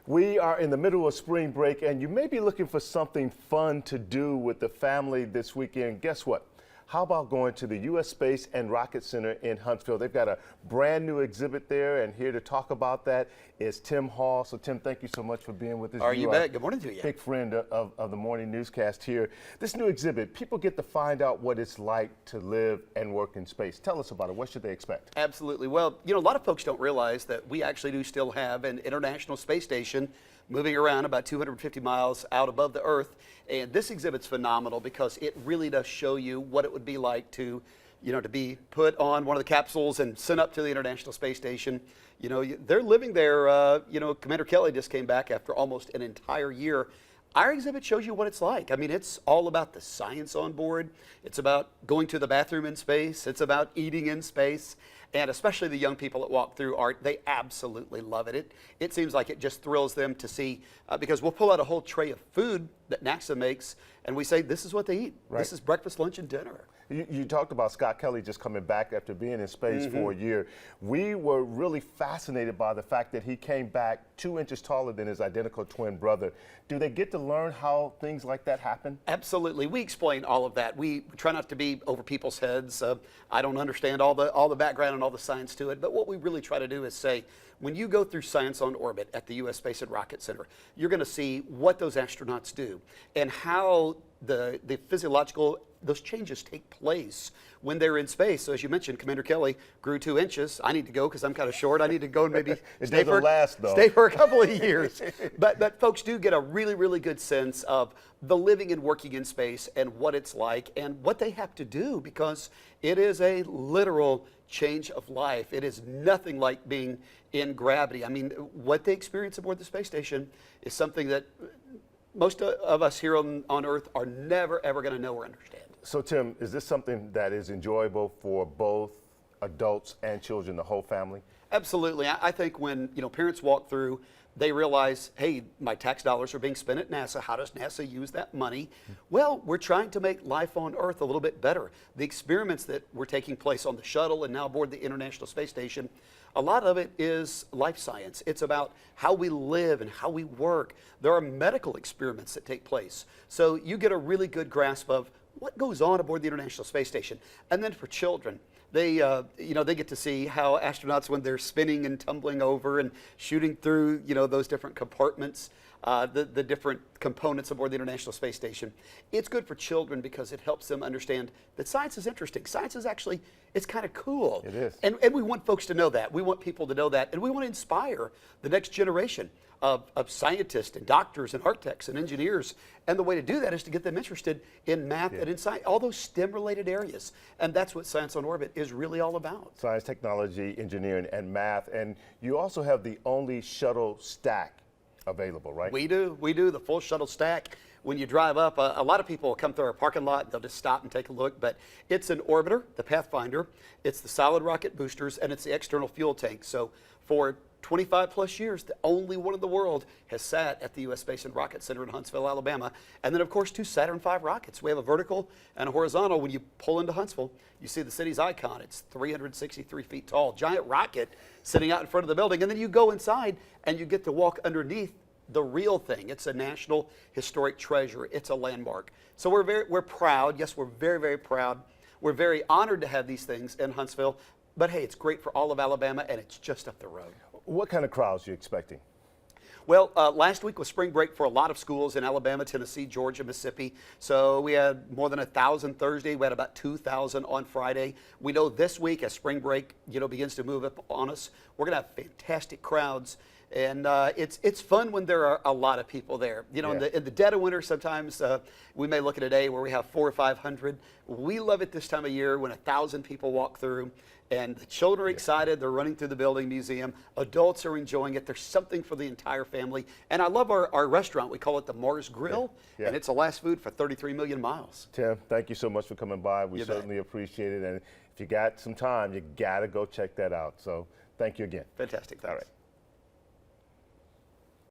We are in the middle of spring break, and you may be looking for something fun to do with the family this weekend. Guess what? How about going to the U.S. Space and Rocket Center in Huntsville? They've got a brand new exhibit there, and here to talk about that is Tim Hall. So, Tim, thank you so much for being with us. You bet. Good morning to you. Big friend of the morning newscast here. This new exhibit, people get to find out what it's like to live and work in space. Tell us about it. What should they expect? Absolutely. Well, you know, a lot of folks don't realize that we actually do still have an International Space Station moving around about 250 miles out above the Earth. And this exhibit's phenomenal because it really does show you what it would be like to, to be put on one of the capsules and sent up to the International Space Station. You know, they're living there. Commander Kelly just came back after almost an entire year. Our exhibit shows you what it's like. I mean, it's all about the science on board. It's about going to the bathroom in space. It's about eating in space. And especially the young people that walk through art, they absolutely love it. It seems like it just thrills them to see, because we'll pull out a whole tray of food that NASA makes, and we say, this is what they eat. Right. This is breakfast, lunch, and dinner. You talked about Scott Kelly just coming back after being in space for a year. We were really fascinated by the fact that he came back 2 inches taller than his identical twin brother. Do they get to learn how things like that happen? Absolutely. We explain all of that. We try not to be over people's heads. I don't understand all the background and all the science to it, but what we really try to do is say, when you go through Science on Orbit at the U.S. Space and Rocket Center, you're going to see what those astronauts do and how the physiological, those changes take place when they're in space. So as you mentioned, Commander Kelly grew 2 inches. I need to go because I'm kind of short. I need to go and maybe stay for a couple of years. But folks do get a really, really good sense of the living and working in space and what it's like and what they have to do, because it is a literal change of life. It is nothing like being in gravity. I mean, what they experience aboard the space station is something that most of us here on Earth are never, ever going to know or understand. So, Tim, is this something that is enjoyable for both adults and children, the whole family? Absolutely. I think when parents walk through, they realize, hey, my tax dollars are being spent at NASA. How does NASA use that money? Well, we're trying to make life on Earth a little bit better. The experiments that were taking place on the shuttle and now aboard the International Space Station, a lot of it is life science. It's about how we live and how we work. There are medical experiments that take place. So you get a really good grasp of what goes on aboard the International Space Station. And then for children, they get to see how astronauts, when they're spinning and tumbling over and shooting through, those different compartments, the different components aboard the International Space Station. It's good for children because it helps them understand that science is interesting. Science is actually, it's kind of cool. It is. And we want folks to know that. We want people to know that. And we want to inspire the next generation of scientists and doctors and architects and engineers. And the way to do that is to get them interested in math and in science, all those STEM-related areas. And that's what Science on Orbit is really all about. Science, technology, engineering, and math. And you also have the only shuttle stack available, right? We do. The full shuttle stack. When you drive up, a lot of people will come through our parking lot. They'll just stop and take a look. But it's an orbiter, the Pathfinder. It's the solid rocket boosters, and it's the external fuel tank. So for 25 plus years, the only one in the world has sat at the U.S. Space and Rocket Center in Huntsville, Alabama. And then, of course, 2 Saturn V rockets. We have a vertical and a horizontal. When you pull into Huntsville, you see the city's icon. It's 363 feet tall, giant rocket sitting out in front of the building. And then you go inside and you get to walk underneath the real thing. It's a national historic treasure. It's a landmark. So we're proud. Yes, we're very, very proud. We're very honored to have these things in Huntsville. But hey, it's great for all of Alabama, and it's just up the road. What kind of crowds are you expecting? Well, last week was spring break for a lot of schools in Alabama, Tennessee, Georgia, Mississippi. So we had more than 1,000 Thursday. We had about 2,000 on Friday. We know this week, as spring break begins to move up on us, we're going to have fantastic crowds. And it's fun when there are a lot of people there. In the dead of winter, sometimes we may look at a day where we have 400 or 500. We love it this time of year when 1,000 people walk through. And the children are excited. They're running through the building museum. Adults are enjoying it. There's something for the entire family. And I love our restaurant. We call it the Mars Grill. And it's the last food for 33 million miles. Tim, thank you so much for coming by. We certainly appreciate it. And if you got some time, you got to go check that out. So thank you again. Fantastic. Thanks. All right.